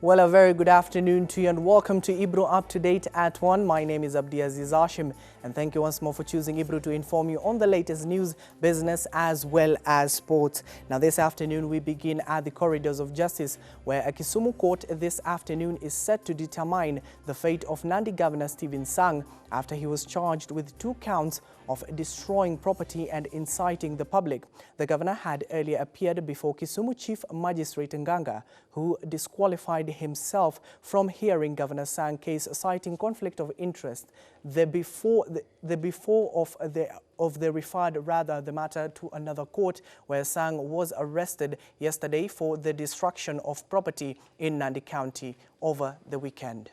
Well, a very good afternoon to you and welcome to Ibro Up to Date at 1. My name is Abdiaziz Hashim and thank you once more for choosing Ibro to inform you on the latest news, business as well as sports. Now this afternoon we begin at the corridors of justice where a Kisumu court this afternoon is set to determine the fate of Nandi Governor Stephen Sang after he was charged with 2 counts of destroying property and inciting the public. The governor had earlier appeared before Kisumu Chief Magistrate Nganga, who disqualified himself from hearing Governor Sang's case, citing conflict of interest. The before referred the matter to another court where Sang was arrested yesterday for the destruction of property in Nandi County over the weekend.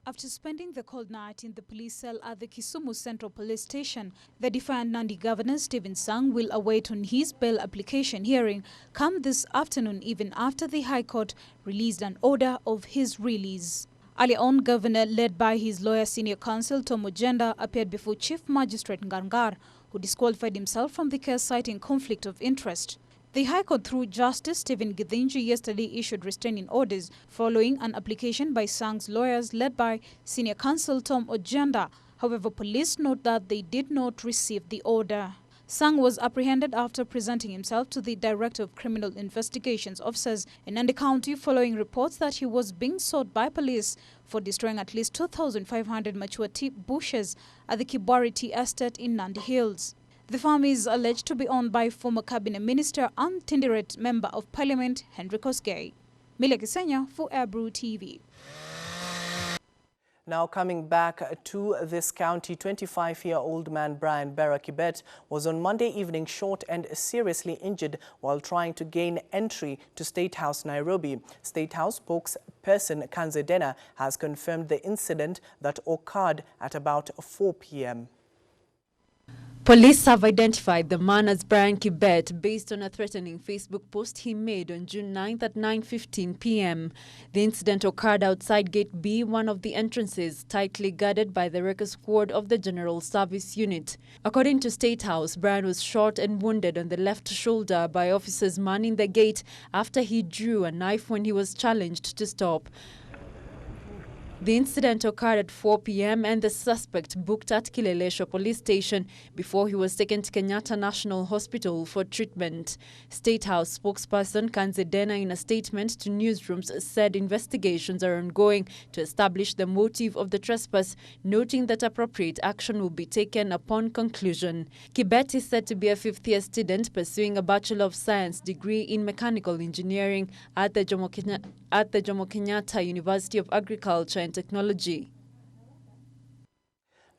After spending the cold night in the police cell at the Kisumu Central Police Station, the defiant Nandi Governor Stephen Sang will await on his bail application hearing come this afternoon, even after the High Court released an order of his release. Earlier on, Governor, led by his lawyer senior counsel Tom Ojenda, appeared before Chief Magistrate Ngangar, who disqualified himself from the case, citing conflict of interest. The High Court, through Justice Stephen Githinji, yesterday issued restraining orders following an application by Sang's lawyers led by senior counsel Tom Ojenda. However, police note that they did not receive the order. Sang was apprehended after presenting himself to the Director of Criminal Investigations officers in Nandi County following reports that he was being sought by police for destroying at least 2,500 mature tea bushes at the Kibwari Tea Estate in Nandi Hills. The farm is alleged to be owned by former Cabinet Minister and Tinderet Member of Parliament Henry Kosgei. Mila Kisenya for Ibro TV. Now coming back to this county, 25-year-old man Brian Berra Kibet was on Monday evening shot and seriously injured while trying to gain entry to State House, Nairobi. State House spokesperson Kanze Dena has confirmed the incident that occurred at about 4 p.m. Police have identified the man as Brian Kibet based on a threatening Facebook post he made on June 9th at 9:15 p.m. The incident occurred outside Gate B, one of the entrances, tightly guarded by the record squad of the General Service Unit. According to State House, Brian was shot and wounded on the left shoulder by officers manning the gate after he drew a knife when he was challenged to stop. The incident occurred at 4 p.m. and the suspect booked at Kileleshwa Police Station before he was taken to Kenyatta National Hospital for treatment. State House spokesperson Kanze Dena, in a statement to newsrooms, said investigations are ongoing to establish the motive of the trespass, noting that appropriate action will be taken upon conclusion. Kibet is said to be a 5th-year student pursuing a Bachelor of Science degree in Mechanical Engineering at the Jomo Kenyatta University of Agriculture and Technology.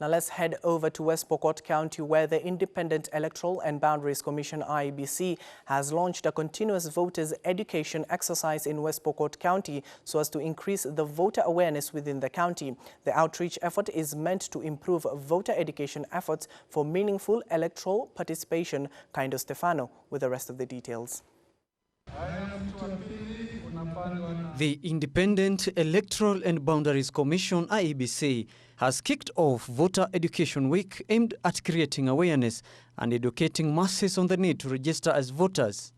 Now let's head over to West Pokot County, where the Independent Electoral and Boundaries Commission (IEBC) has launched a continuous voters education exercise in West Pokot County so as to increase the voter awareness within the county. The outreach effort is meant to improve voter education efforts for meaningful electoral participation. Kaindo Stefano with the rest of the details. The Independent Electoral and Boundaries Commission (IEBC) has kicked off Voter Education Week aimed at creating awareness and educating masses on the need to register as voters.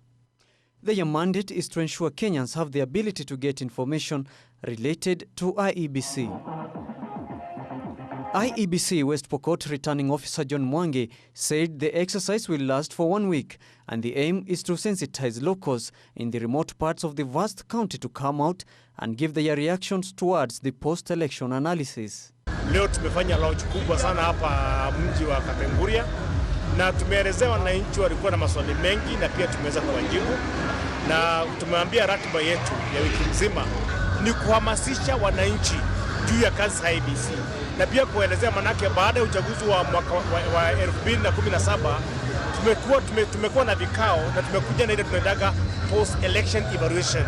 Their mandate is to ensure Kenyans have the ability to get information related to IEBC. IEBC West Pokot Returning Officer John Mwangi said the exercise will last for 1 week and the aim is to sensitize locals in the remote parts of the vast county to come out and give their reactions towards the post-election analysis. Leo tumefanya launch kubwa sana hapa mji wa Kapenguria na tumeelezea wananchi walikuwa na maswali mengi na pia tumeweza kuwajibu, na tumeambia ratiba yetu ya wiki nzima ni kuhamasisha wananchi juu ya kazi za IEBC na pia kuelezea manake baada ya uchaguzi wa mwaka wa 2017 tumekuwa na vikao na tumekuja na ile tunaitaga post election evaluation.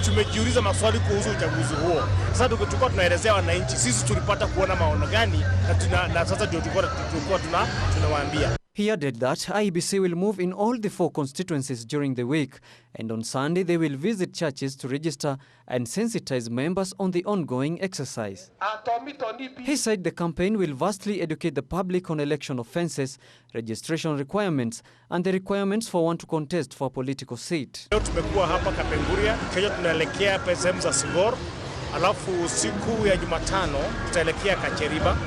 Tumejiuliza maswali kuhusu uchaguzi huo. Sasa tulikuwa tunaelezea wananchi sisi tulipata kuona maono gani na sasa ndio tulikuwa tunawaambia. He added that IEBC will move in all the 4 constituencies during the week, and on Sunday they will visit churches to register and sensitize members on the ongoing exercise. He said the campaign will vastly educate the public on election offences, registration requirements, and the requirements for one to contest for a political seat. Leo tumekuwa hapa Kapenguria, kesho tunaelekea sehemu za Sigor, alafu siku ya Jumatano tutaelekea Kacheriba.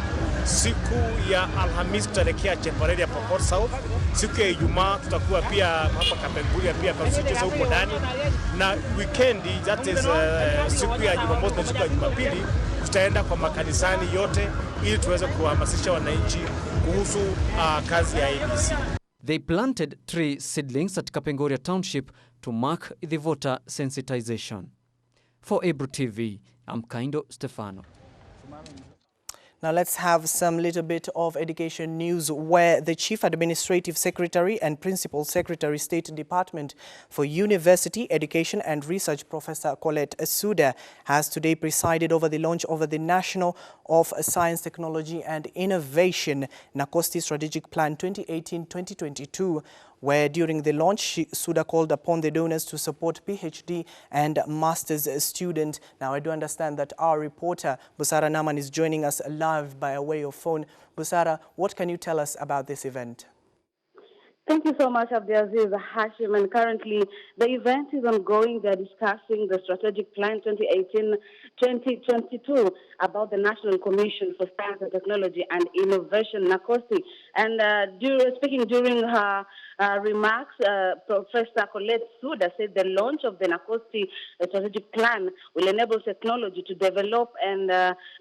Siku ya Alhamisi tutaelekea Cheparedi ya Pokot South. Siku ya Ijumaa tutakuwa pia hapa Kapenguria pia constituency huko ndani. Na weekendi, that is siku ya Jumamosi na siku ya Jumapili tutaenda kwa makanisani yote ili tuweze kuhamasisha wananchi kuhusu kazi ya IEBC. They planted 3 seedlings at Kapenguria Township to mark the voter sensitization. For Ebru TV, I'm Kaindo Stefano. Now let's have some little bit of education news where the Chief Administrative Secretary and Principal Secretary State Department for University, Education and Research, Professor Colette Suda, has today presided over the launch of the National of Science, Technology and Innovation NACOSTI Strategic Plan 2018-2022. Where during the launch, Suda called upon the donors to support PhD and master's students. Now, I do understand that our reporter, Busara Naman, is joining us live by way of phone. Busara, what can you tell us about this event? Thank you so much, Abdiaziz Hashim. And currently, the event is ongoing. They're discussing the Strategic Plan 2018-2022 about the National Commission for Science and Technology and Innovation, NACOSTI. And speaking during her remarks, Professor Colette Suda said the launch of the NACOSTI Strategic Plan will enable technology to develop and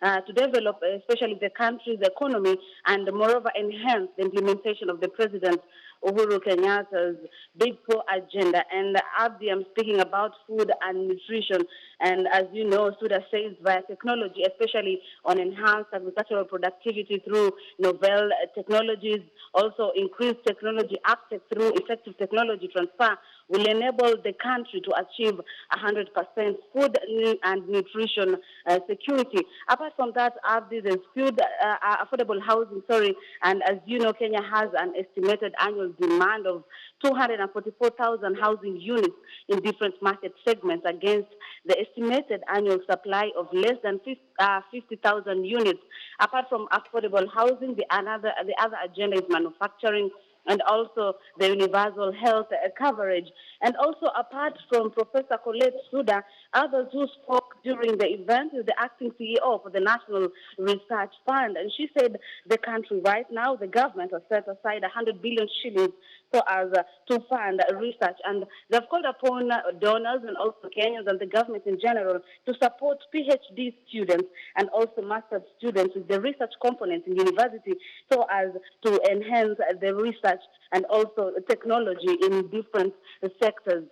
especially the country's economy, and moreover enhance the implementation of the President Uhuru Kenyatta's Big Four agenda. And Abdi, I'm speaking about food and nutrition. And as you know, Suda says via technology, especially on enhanced agricultural productivity through novel technologies, also increased technology access through effective technology transfer, will enable the country to achieve 100% food and nutrition security. Apart from that, Abdi, there's affordable housing, and as you know, Kenya has an estimated annual demand of 244,000 housing units in different market segments against the estimated annual supply of less than 50,000 units. Apart from affordable housing, the other agenda is manufacturing and also the universal health coverage. And also, apart from Professor Colette Suda, others who spoke during the event is the acting CEO for the National Research Fund. And she said the country right now, the government has set aside 100 billion shillings so as to fund research. And they've called upon donors and also Kenyans and the government in general to support PhD students and also master's students with the research component in university so as to enhance the research and also technology in different sectors,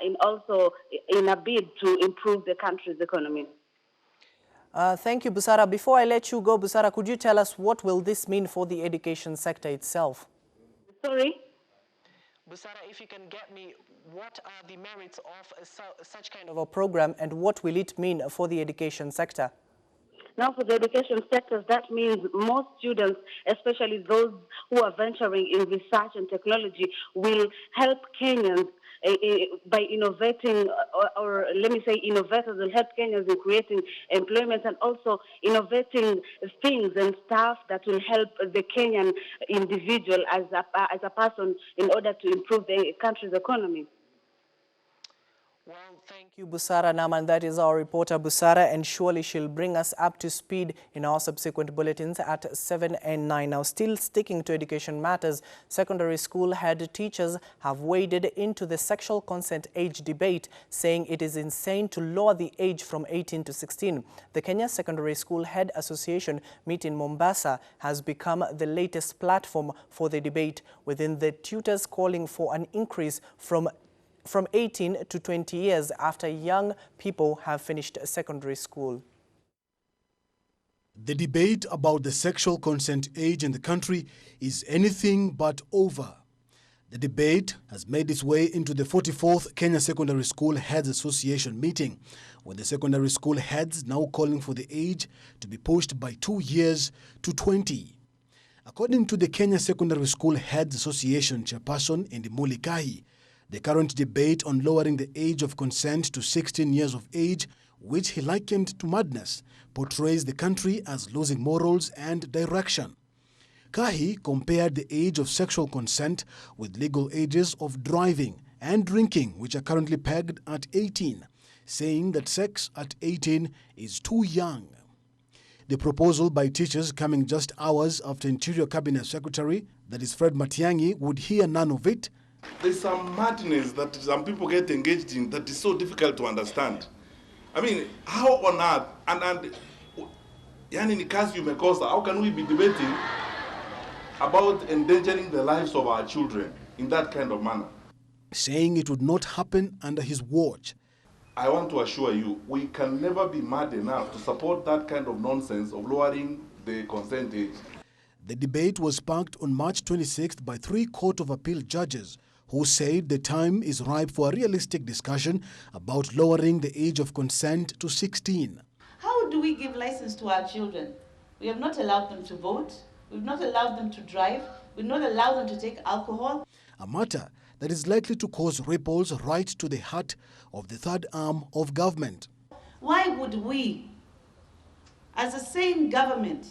in a bid to improve the country's economy. Thank you, Busara. Before I let you go, Busara, could you tell us what will this mean for the education sector itself? Sorry? Busara, if you can get me, what are the merits of such kind of a program and what will it mean for the education sector? Now, for the education sectors, that means most students, especially those who are venturing in research and technology, will help Kenyans by innovating, or let me say innovators will help Kenyans in creating employment and also innovating things and stuff that will help the Kenyan individual as a person in order to improve the country's economy. Well, thank you, Busara Naman. That is our reporter, Busara, and surely she'll bring us up to speed in our subsequent bulletins at 7 and 9. Now, still sticking to education matters, secondary school head teachers have waded into the sexual consent age debate, saying it is insane to lower the age from 18 to 16. The Kenya Secondary School Head Association meet in Mombasa has become the latest platform for the debate, within the tutors calling for an increase from 18 to 20 years after young people have finished secondary school. The debate about the sexual consent age in the country is anything but over. The debate has made its way into the 44th Kenya Secondary School Heads Association meeting, with the secondary school heads now calling for the age to be pushed by 2 years to 20. According to the Kenya Secondary School Heads Association chairperson Ndimuli Kahi, the current debate on lowering the age of consent to 16 years of age, which he likened to madness, portrays the country as losing morals and direction. Kahi compared the age of sexual consent with legal ages of driving and drinking, which are currently pegged at 18, saying that sex at 18 is too young. The proposal by teachers coming just hours after Interior Cabinet Secretary, that is Fred Matiang'i, would hear none of it. There's some madness that some people get engaged in that is so difficult to understand. I mean, how on earth, and yani ni kazi umekosa, how can we be debating about endangering the lives of our children in that kind of manner? Saying it would not happen under his watch. I want to assure you, we can never be mad enough to support that kind of nonsense of lowering the consent age. The debate was sparked on March 26th by 3 Court of Appeal judges who said the time is ripe for a realistic discussion about lowering the age of consent to 16. How do we give license to our children? We have not allowed them to vote, we've not allowed them to drive, we've not allowed them to take alcohol. A matter that is likely to cause ripples right to the heart of the third arm of government. Why would we, as a sane government,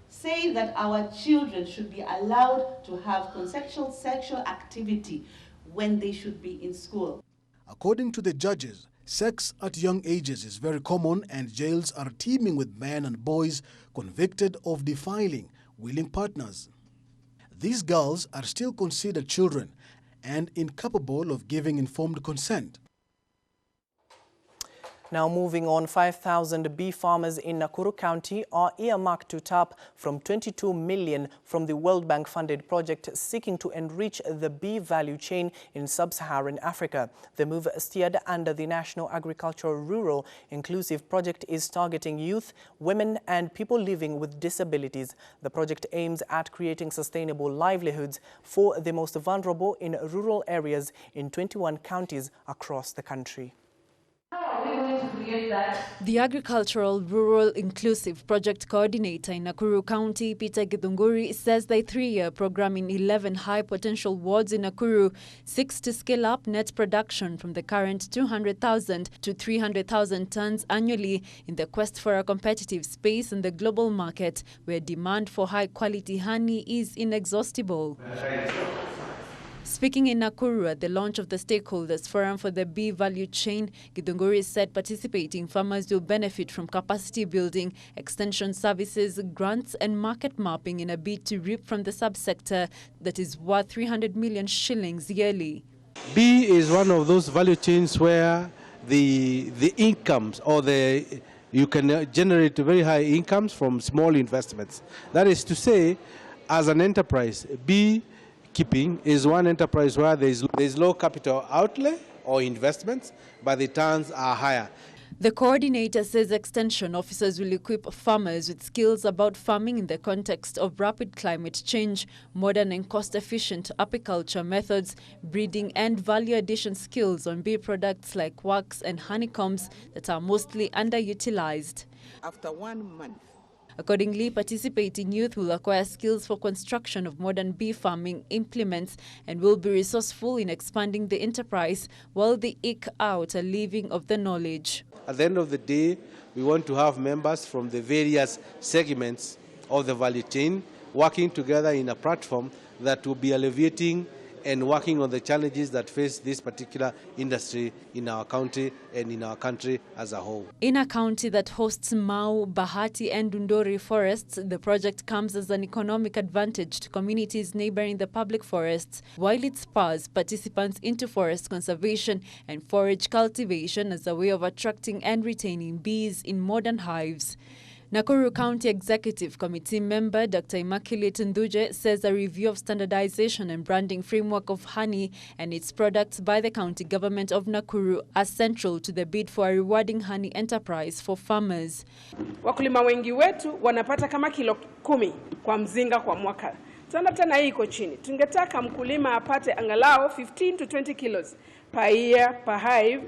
say that our children should be allowed to have consensual sexual activity when they should be in school? According to the judges, sex at young ages is very common and jails are teeming with men and boys convicted of defiling willing partners. These girls are still considered children and incapable of giving informed consent. Now moving on, 5,000 bee farmers in Nakuru County are earmarked to tap from 22 million from the World Bank funded project seeking to enrich the bee value chain in sub-Saharan Africa. The move, steered under the National Agricultural Rural Inclusive Project, is targeting youth, women and people living with disabilities. The project aims at creating sustainable livelihoods for the most vulnerable in rural areas in 21 counties across the country. The Agricultural Rural Inclusive Project Coordinator in Nakuru County, Peter Githunguri, says the 3-year program in 11 high-potential wards in Nakuru seeks to scale up net production from the current 200,000 to 300,000 tons annually in the quest for a competitive space in the global market where demand for high-quality honey is inexhaustible. Speaking in Nakuru at the launch of the Stakeholders Forum for the Bee Value Chain, Githunguri said participating farmers will benefit from capacity building, extension services, grants and market mapping in a bid to reap from the subsector that is worth 300 million shillings yearly. Bee is one of those value chains where the incomes or you can generate very high incomes from small investments. That is to say, as an enterprise, bee keeping is one enterprise where there's low capital outlay or investments, but the returns are higher. The coordinator says extension officers will equip farmers with skills about farming in the context of rapid climate change, modern and cost-efficient apiculture methods, breeding and value addition skills on bee products like wax and honeycombs that are mostly underutilized. After 1 month, accordingly, participating youth will acquire skills for construction of modern bee farming implements and will be resourceful in expanding the enterprise while they eke out a living of the knowledge. At the end of the day, we want to have members from the various segments of the value chain working together in a platform that will be alleviating and working on the challenges that face this particular industry in our county and in our country as a whole. In a county that hosts Mau, Bahati and Dundori forests, the project comes as an economic advantage to communities neighboring the public forests, while it spurs participants into forest conservation and forage cultivation as a way of attracting and retaining bees in modern hives. Nakuru County Executive Committee member Dr. Immaculate Nduje says a review of standardization and branding framework of honey and its products by the county government of Nakuru are central to the bid for a rewarding honey enterprise for farmers. Wakulima wengi wetu wanapata kama kilo 10 kwa mzinga kwa mwaka. Tena hii iko chini. Tungetaka mkulima apate angalau 15 to 20 kilos per year per hive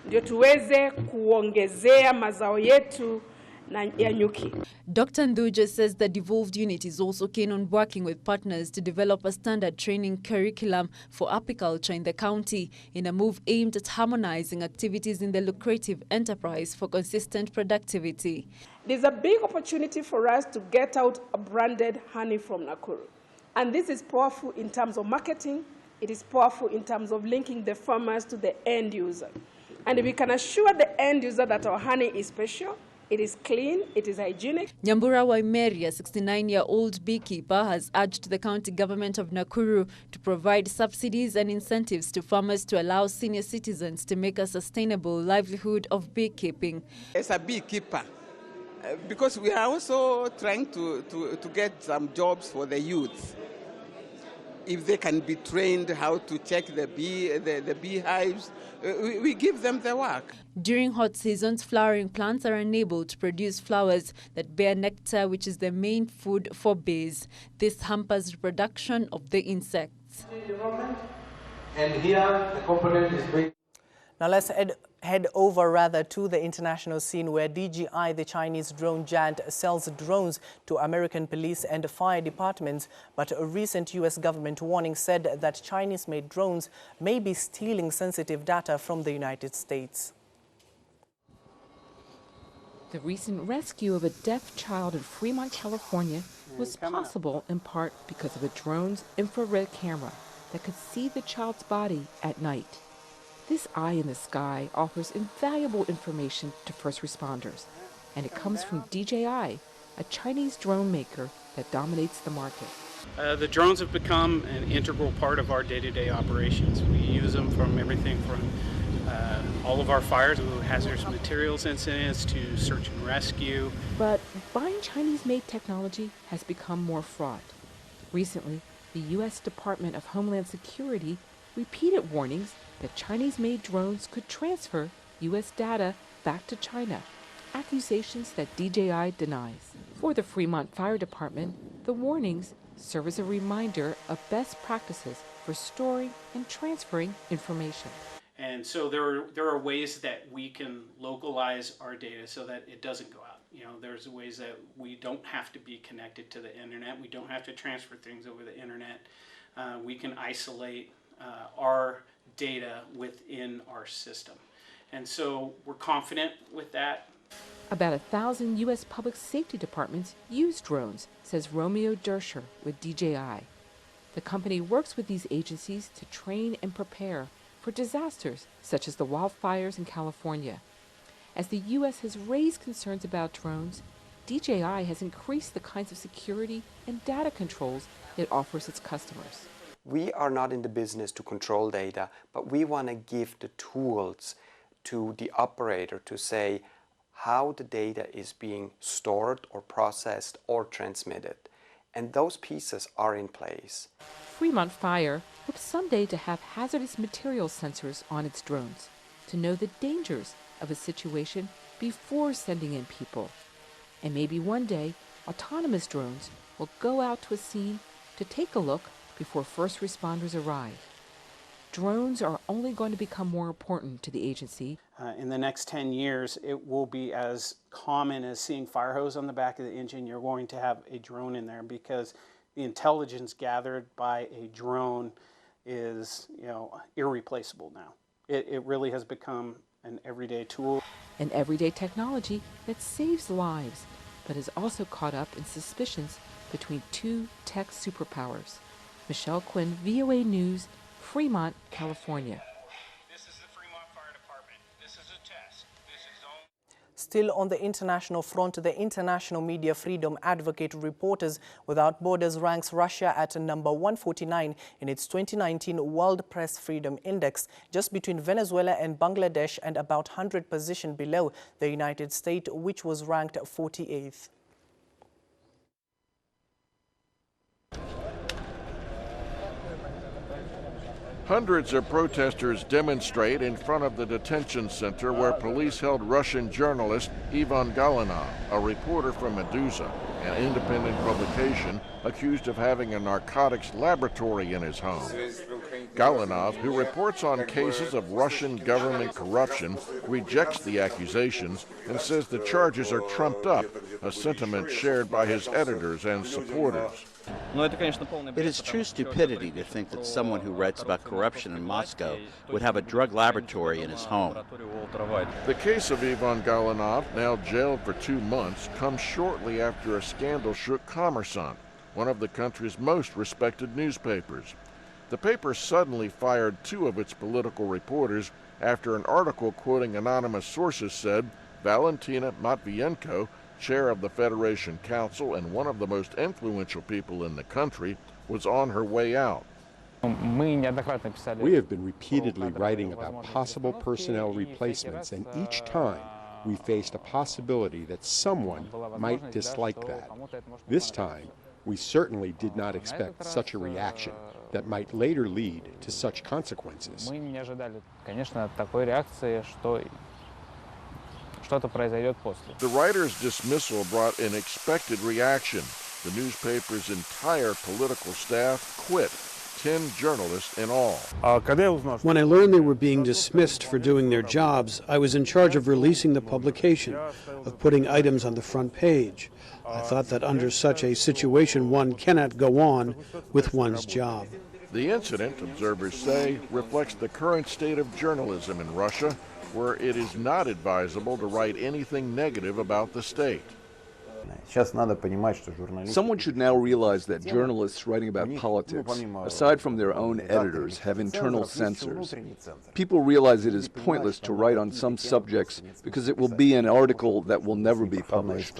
ndio tuweze kuongezea mazao yetu ya nyuki. Dr. Nduja says the devolved unit is also keen on working with partners to develop a standard training curriculum for apiculture in the county in a move aimed at harmonizing activities in the lucrative enterprise for consistent productivity. There's a big opportunity for us to get out a branded honey from Nakuru. And this is powerful in terms of marketing. It is powerful in terms of linking the farmers to the end user. And we can assure the end user that our honey is special, it is clean, it is hygienic. Nyambura Waimeri, a 69-year-old beekeeper, has urged the county government of Nakuru to provide subsidies and incentives to farmers to allow senior citizens to make a sustainable livelihood of beekeeping. As a beekeeper, because we are also trying to get some jobs for the youth. If they can be trained how to check the beehives, we give them the work. During hot seasons, flowering plants are unable to produce flowers that bear nectar, which is the main food for bees. This hampers reproduction of the insects. And here the component is based. Now let's head over to the international scene where DJI, the Chinese drone giant, sells drones to American police and fire departments. But a recent U.S. government warning said that Chinese-made drones may be stealing sensitive data from the United States. The recent rescue of a deaf child in Fremont, California was possible in part because of a drone's infrared camera that could see the child's body at night. This eye in the sky offers invaluable information to first responders, and it comes from DJI, a Chinese drone maker that dominates the market. The drones have become an integral part of our day-to-day operations. We use them from everything from all of our fires, hazardous materials incidents, to search and rescue. But buying Chinese-made technology has become more fraught. Recently, the U.S. Department of Homeland Security repeated warnings that Chinese-made drones could transfer U.S. data back to China, accusations that DJI denies. For the Fremont Fire Department, the warnings serve as a reminder of best practices for storing and transferring information. And so there are ways that we can localize our data so that it doesn't go out. You know, there's ways that we don't have to be connected to the internet. We don't have to transfer things over the internet. We can isolate our data within our system. And so we're confident with that. About 1,000 U.S. public safety departments use drones, says Romeo Dersher with DJI. The company works with these agencies to train and prepare for disasters such as the wildfires in California. As the U.S. has raised concerns about drones, DJI has increased the kinds of security and data controls it offers its customers. We are not in the business to control data, but we want to give the tools to the operator to say how the data is being stored or processed or transmitted. And those pieces are in place. Fremont Fire hopes someday to have hazardous material sensors on its drones to know the dangers of a situation before sending in people. And maybe one day, autonomous drones will go out to a scene to take a look before first responders arrive. Drones are only going to become more important to the agency. In the next 10 years, it will be as common as seeing fire hose on the back of the engine. You're going to have a drone in there because the intelligence gathered by a drone is, irreplaceable now. It really has become an everyday tool. An everyday technology that saves lives, but is also caught up in suspicions between two tech superpowers. Michelle Quinn, VOA News, Fremont, California. This is the Fremont Fire Department. This is a test. This is only... Still on the international front, the International Media Freedom Advocate Reporters Without Borders ranks Russia at number 149 in its 2019 World Press Freedom Index, just between Venezuela and Bangladesh and about 100 positions below the United States, which was ranked 48th. Hundreds of protesters demonstrate in front of the detention center where police held Russian journalist Ivan Galanov, a reporter from Meduza, an independent publication accused of having a narcotics laboratory in his home. Galanov, who reports on cases of Russian government corruption, rejects the accusations and says the charges are trumped up, a sentiment shared by his editors and supporters. It is true stupidity to think that someone who writes about corruption in Moscow would have a drug laboratory in his home. The case of Ivan Galanov, now jailed for 2 months, comes shortly after a scandal shook Kommersant, one of the country's most respected newspapers. The paper suddenly fired 2 of its political reporters after an article quoting anonymous sources said Valentina Matvienko, chair of the Federation Council and one of the most influential people in the country, was on her way out. We have been repeatedly writing about possible personnel replacements, and each time we faced a possibility that someone might dislike that. This time, we certainly did not expect such a reaction that might later lead to such consequences. The writer's dismissal brought an expected reaction. The newspaper's entire political staff quit, 10 journalists in all. When I learned they were being dismissed for doing their jobs, I was in charge of releasing the publication, of putting items on the front page. I thought that under such a situation one cannot go on with one's job. The incident, observers say, reflects the current state of journalism in Russia, where it is not advisable to write anything negative about the state. Someone should now realize that journalists writing about politics, aside from their own editors, have internal censors. People realize it is pointless to write on some subjects because it will be an article that will never be published.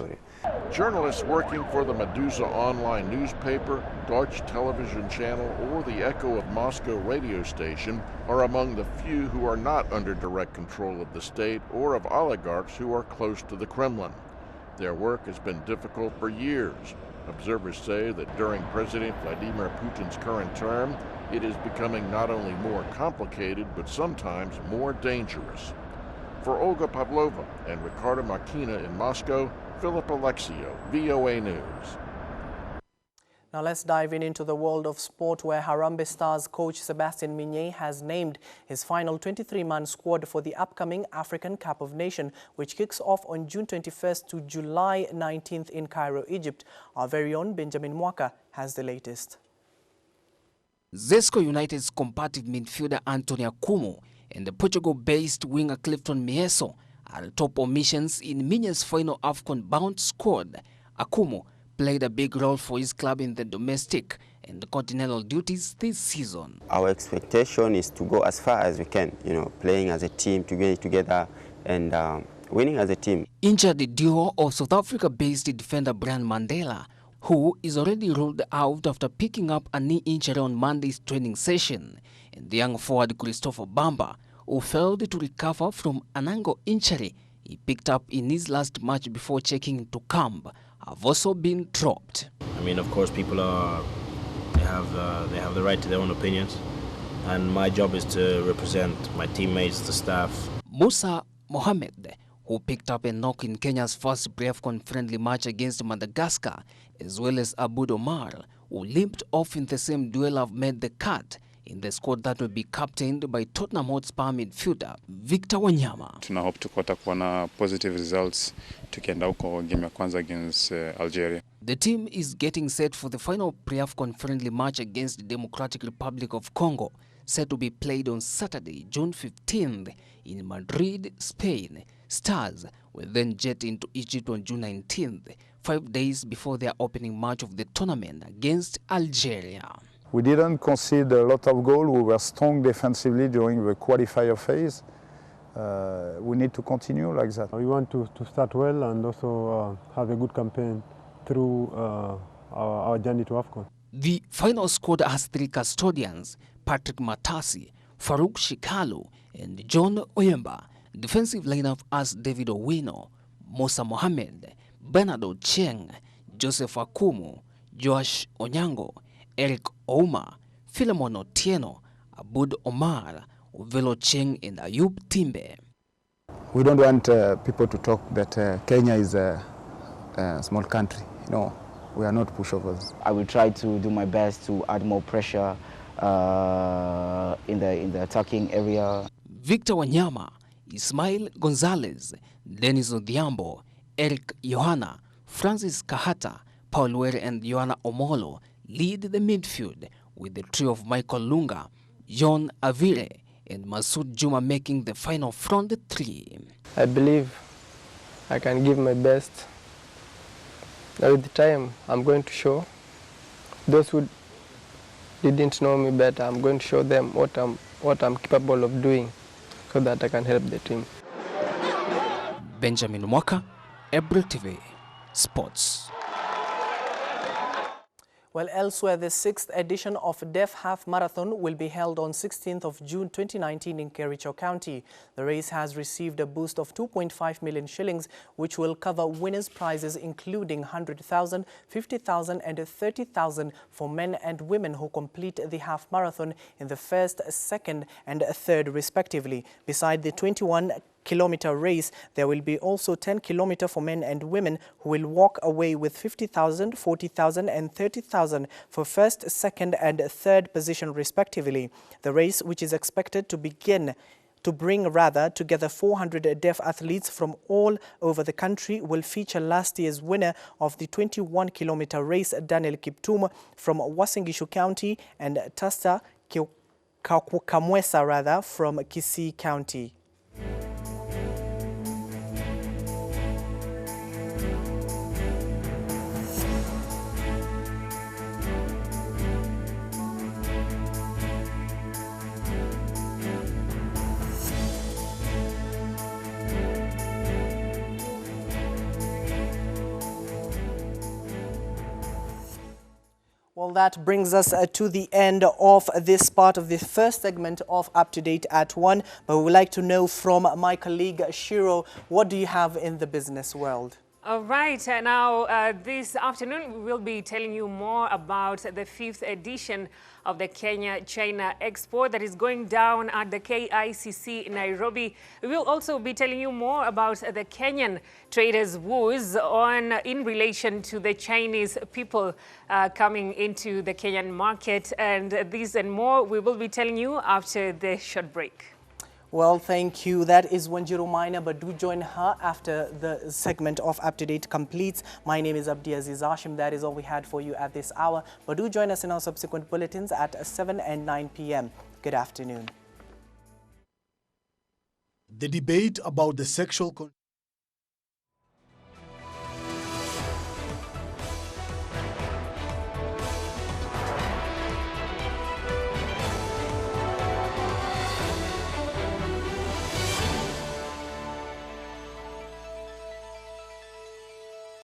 Journalists working for the Medusa online newspaper, Deutsche television channel, or the Echo of Moscow radio station are among the few who are not under direct control of the state or of oligarchs who are close to the Kremlin. Their work has been difficult for years. Observers say that during President Vladimir Putin's current term, it is becoming not only more complicated, but sometimes more dangerous. For Olga Pavlova and Ricardo Makina in Moscow, Philip Alexio, VOA News. Now let's dive into the world of sport, where Harambee Stars coach Sebastian Minye has named his final 23-man squad for the upcoming African Cup of Nations, which kicks off on June 21st to July 19th in Cairo, Egypt. Our very own Benjamin Mwaka has the latest. Zesco United's comparative midfielder Anthony Akumu and the Portugal-based winger Clifton Mieso are top omissions in Minye's final AFCON-bound squad. Akumu played a big role for his club in the domestic and continental duties this season. Our expectation is to go as far as we can, playing as a team, together and winning as a team. Injured duo of South Africa-based defender Brian Mandela, who is already ruled out after picking up a knee injury on Monday's training session, and the young forward Christopher Bamba, who failed to recover from an ankle injury he picked up in his last match before checking into camp, have also been dropped. I mean, of course, people they have the right to their own opinions, and my job is to represent my teammates, the staff. Musa Mohamed, who picked up a knock in Kenya's first pre-AFCON friendly match against Madagascar, as well as Aboud Omar, who limped off in the same duel, have made the cut in the squad that will be captained by Tottenham Hotspur midfielder Victor Wanyama. Tuna hope kuwa na positive results tukienda huko game ya kwanza against Algeria. The team is getting set for the final pre-AFCON friendly match against the Democratic Republic of Congo, set to be played on Saturday, June 15th in Madrid, Spain. Stars will then jet into Egypt on June 19th, 5 days before their opening match of the tournament against Algeria. We didn't concede a lot of goals. We were strong defensively during the qualifier phase. We need to continue like that. We want to start well and also have a good campaign through our journey to AFCON. The final squad has 3 custodians: Patrick Matasi, Farouk Shikalu, and John Oyemba. Defensive lineup has David Owino, Musa Mohamed, Bernard Ocheng, Joseph Akumu, Joash Onyango, Eric Ouma, Philemon Otieno, Aboud Omar, Ovelo Cheng, and Ayub Timbe. We don't want people to talk that Kenya is a small country. No, we are not pushovers. I will try to do my best to add more pressure in the attacking area. Victor Wanyama, Ismail Gonzalez, Dennis Odhiambo, Eric Yohana, Francis Kahata, Paul Were and Joanna Omolo lead the midfield, with the trio of Michael Lunga, John Avire and Masoud Juma making the final front three. I believe I can give my best. Now with the time, I'm going to show those who didn't know me better, I'm going to show them what I'm capable of doing so that I can help the team. Benjamin Mwaka, Ebro TV, Sports. Well, elsewhere, the 6th edition of Deaf Half Marathon will be held on 16th of June 2019 in Kericho County. The race has received a boost of 2.5 million shillings, which will cover winners' prizes including 100,000, 50,000 and 30,000 for men and women who complete the half marathon in the first, second and third respectively. Beside the 21-kilometer race, there will be also 10-kilometer for men and women who will walk away with 50,000, 40,000 and 30,000 for first, second and third position respectively. The race, which is expected to bring together 400 deaf athletes from all over the country, will feature last year's winner of the 21-kilometer race, Daniel Kiptum from Wasingishu County, and Tasta Kamwesa from Kisii County. Well, that brings us to the end of this part of the first segment of Up to Date at 1. But we would like to know from my colleague Shiro, what do you have in the business world? All right, now this afternoon we will be telling you more about the 5th edition of the Kenya-China Expo that is going down at the KICC in Nairobi. We will also be telling you more about the Kenyan traders' woes in relation to the Chinese people coming into the Kenyan market. And these and more we will be telling you after the short break. Well, thank you. That is Wanjiru Maina, but do join her after the segment of Up to Date completes. My name is Abdiaziz Hashim. That is all we had for you at this hour. But do join us in our subsequent bulletins at 7 and 9 p.m. Good afternoon. The debate about the sexual